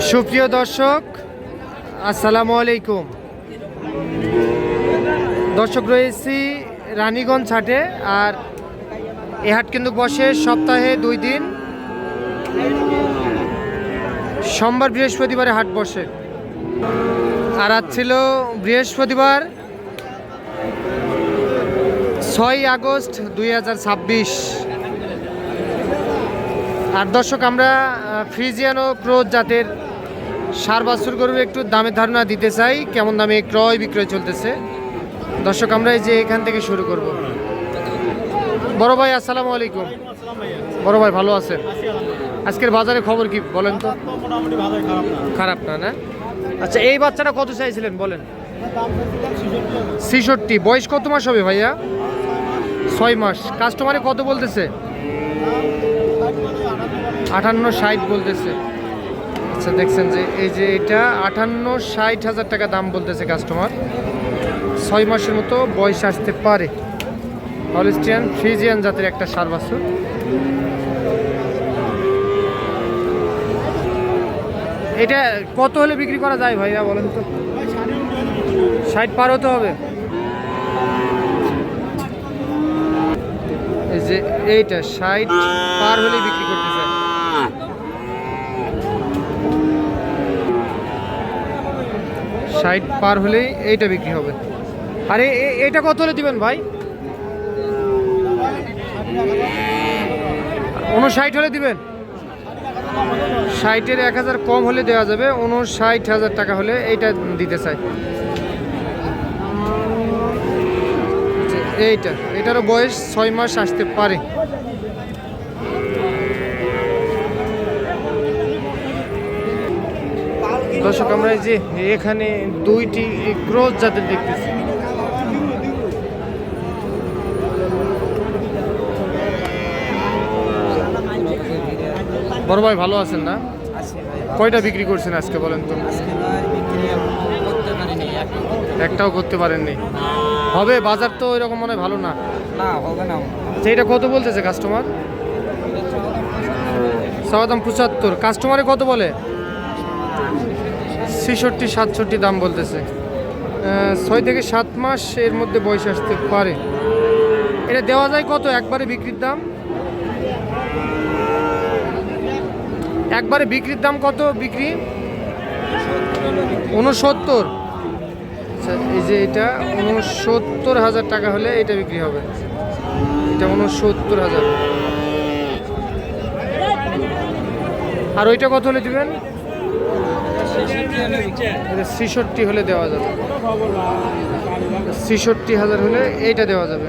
সুপ্রিয় দর্শক, আসসালামু আলাইকুম। দর্শক, রয়েছি রানীগঞ্জ হাটে। আর এ হাট কিন্তু বসে সপ্তাহে 2 দিন, সোমবার বৃহস্পতিবারে হাট বসে। আর আজ ছিল বৃহস্পতিবার 6 আগস্ট 2026। আর দর্শক, আমরা ফ্রিজিয়ান ও ক্রোজ জাতের সার বাছুর গরুর একটু দামের ধারণা দিতে চাই, কেমন দামে ক্রয় বিক্রয় চলতেছে। দর্শক, আমরা এই যে এখান থেকে শুরু করব। বড় ভাই, আসসালামু আলাইকুম। বড় ভাই, ভালো আছেন? আজকের বাজারে খবর কি বলেন তো? খারাপ না, না? আচ্ছা, এই বাচ্চাটা কত চাইছিলেন বলেন? 66। বয়স কত মাস হবে ভাইয়া? 6 মাস। কাস্টমারে কত বলতেছে? 58-60 বলতেছে। আচ্ছা, দেখছেন যে এই যে এটা 58-60 হাজার টাকা দাম বলতেছে কাস্টমার। 6 মাসের মতো বয়স আসতে পারে। হলস্টিয়ান ফ্রিজিয়ান জাতের একটা ষাঁড় বাছুর। এটা কত হলে বিক্রি করা যায় ভাইয়া বলেন তো? 60 পার হতে হবে। এই যে এইটা 60 পার হলেই বিক্রি করতে চায়। 60 পার হলেই এইটা বিক্রি হবে। আরে এটা কত হলে দিবেন ভাই? 59 হলে দিবেন? 60-এর 1000 কম হলে দেওয়া যাবে। 59,000 টাকা হলে এইটা দিতে চাই। এটারও বয়স 6 মাস আসতে পারে। দর্শক, আমরা এই যে এখানে 2টি ক্রস জাতের দেখতেছি। বড় ভাই, ভালো আছেন না? কয়টা বিক্রি করছেন আজকে বলেন তো? একটাও করতে পারেননি। হবে? বাজার তো এরকম মনে হয় ভালো না। হবে না। আচ্ছা, এটা কত বলতেছে কাস্টমার? চাওয়া দাম 75। কাস্টমারে কত বলে? 66-67 দাম বলতেছে। 6 থেকে 7 মাস এর মধ্যে বয়স আসতে পারে। এটা দেওয়া যায় কত একবারে বিক্রির দাম? একবারে বিক্রির দাম কত বিক্রি? 69। আচ্ছা, এই যে এটা 69,000 টাকা হলে এটা বিক্রি হবে। এটা 69,000। আর ওইটা কত হলে দিবেন? 66 হলে দেওয়া যাবে। 66,000 হলে এইটা দেওয়া যাবে।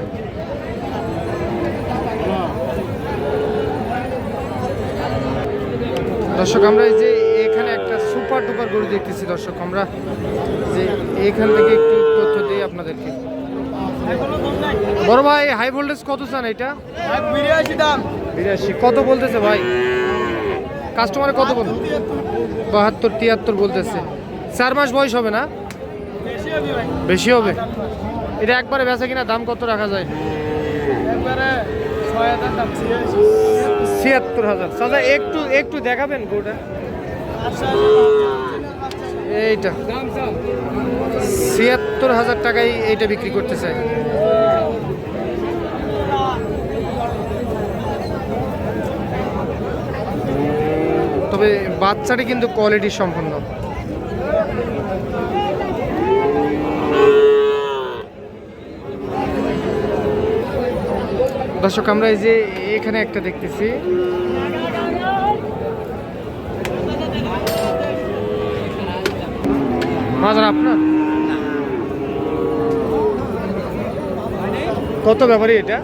দর্শক, আমরা এই যে এখানে একটা সুপার ডুপার গরু দেখতেছি। দর্শক, আমরা যে এখান থেকে একটু তথ্য দিই আপনাদেরকে। বড় ভাই, হাই ভোল্টেজ কত চান এটা? 82 দাম। 82 কত বলতেছে ভাই? কাস্টমারে কত বল? 72-73 বলতেছে। 4 মাস বয়স হবে না? বেশি হবে। এটা একবারে বেচা কিনা দাম কত রাখা যায়? একবারে 6000 দাম। 76,000। দাদা, একটু দেখাবেন গরুটা? এইটা 76,000 টাকায় এইটা বিক্রি করতে চাই। তবে বাচ্চাটি কিন্তু কোয়ালিটি সম্পন্ন। দর্শক, আমরা এই যে এখানে একটা দেখতেছি। মাজার আপনার কত ব্যাপারই এটা?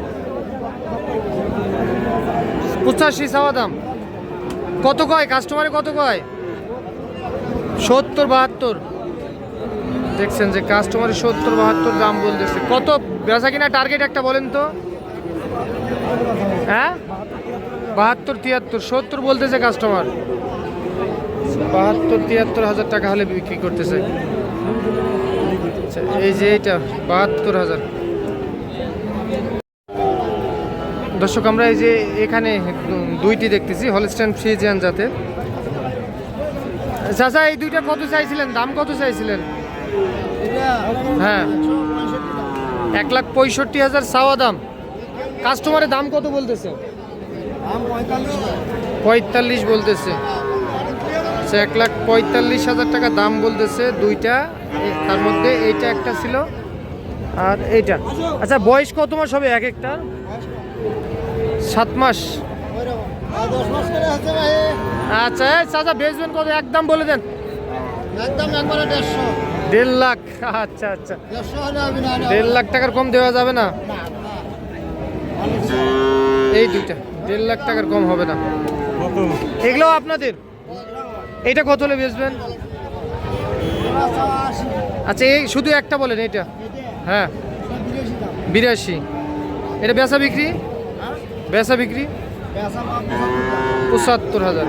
85 চাওয়া দাম। কত কয় কাস্টমারে? কত কয়? 70-72। দেখছেন যে কাস্টমারে 70-72 দাম বলতেছে। কত বেচা কিনা টার্গেট একটা বলেন তো? হ্যাঁ, 72-73। 70 বলতেছে কাস্টমার। 72-73 হাজার টাকা হলে বিক্রি করতেছে। এই যে এইটা 72,000। দর্শক, আমরা এই যে এখানে 2টি দেখতেছি হলস্টাইন ফ্রিজিয়ান জাতের। চাচা এই দুইটা কত চাইছিলেন, দাম কত চাইছিলেন? হ্যাঁ 1,65,000 চাওয়া দাম। কাস্টমারের দাম কত বলতেছে? 45 বলতেছে। 1,45,000 টাকা দাম বলতেছে দুইটা, তার মধ্যে এইটা একটা ছিল আর এইটা। আচ্ছা বয়স কত মাস হবে এক একটা? 7 মাস। আচ্ছা এই চাচা বেচবেন কত, একদম বলে দেন। একদম একবারে 150। 1.5 লাখ। আচ্ছা আচ্ছা 150 হলে হবে না। 1.5 লাখ টাকার কম দেওয়া যাবে না? এই দুইটা 1.5 লাখ টাকার কম হবে না। এগুলো আপনাদের? এইটা কত হলে বেচবেন? আচ্ছা এই শুধু একটা বলেন এইটা। হ্যাঁ 82। এটা বেচা বিক্রি? বেচা বিক্রি 75,000।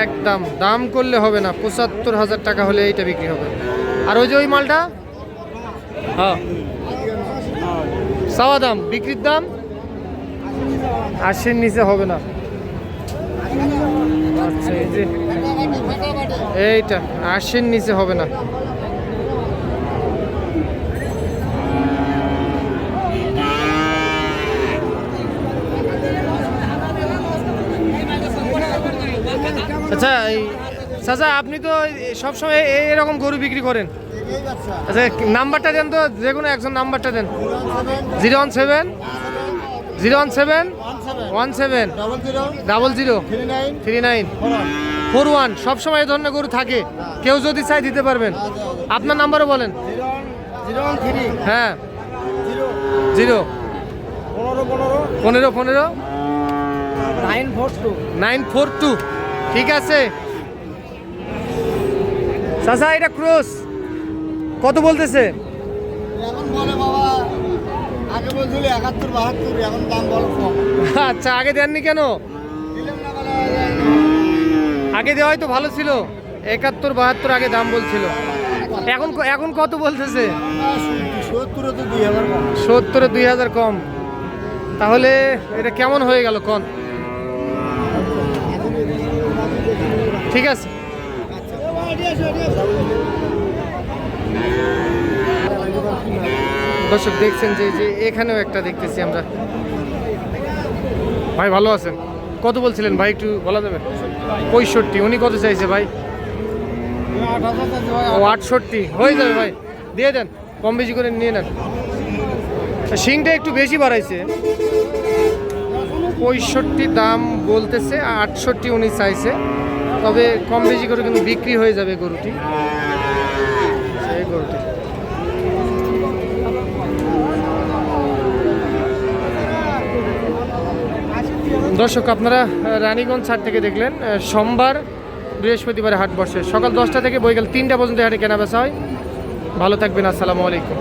একদম দাম করলে হবে না, 75,000 টাকা হলে এইটা বিক্রি হবে। আর ওই যে ওই মালটা? হ্যাঁ চাওয়া দাম, বিক্রির দাম 80-র নিচে হবে না। আচ্ছা এই যে এইটা 80-র নিচে হবে না। আচ্ছা এই চাচা আপনি তো সবসময় এরকম গরু বিক্রি করেন। আচ্ছা নাম্বারটা দেন তো, যে কোনো একজন নাম্বারটা দেন। 017 017 17 00 39 41। সবসময় এই ধরনের গরু থাকে, কেউ যদি চাই দিতে পারবেন। আপনার নাম্বারও বলেন। 013 হ্যাঁ 0 15 15 942 942। ঠিক আছে চাচা এটা ক্রস কত বলতেছে? এখন বলে বাবা, আগে বলছিল 71 72, এখন দাম বলো কম। আচ্ছা আগে দেননি কেন? দিলাম না বলে আগে দেওয়াই তো ভালো ছিল। 71 72 আগে দাম বলছিল। এখন এখন কত বলতেছে? 70 তো 2000 কম। 70-এ 2000 কম। তাহলে এটা কেমন হয়ে গেল কোন? ঠিক আছে দর্শক দেখছেন যে এখানেও একটা দেখতেছি আমরা। ভাই ভালো আছেন? কত বলছিলেন ভাই, একটু বলা যাবে? 65। উনি কত চাইছে ভাই? ও 68 হয়ে যাবে ভাই, দিয়ে দেন, কম বেশি করে নিয়ে নেন। শিংটা একটু বেশি বাড়াইছে, 65 দাম বলতেছে, 68 উনি চাইছে। তবে কম বেশি করে কিন্তু বিক্রি হয়ে যাবে গরুটি, সেই গরুটি। দর্শক আপনারা রানীগঞ্জ হাট থেকে দেখলেন। সোমবার বৃহস্পতিবার হাট বসে সকাল 10টা থেকে বৈকাল 3টা পর্যন্ত হাটে কেনা বেচা হয়। ভালো থাকবেন, আসসালামু আলাইকুম।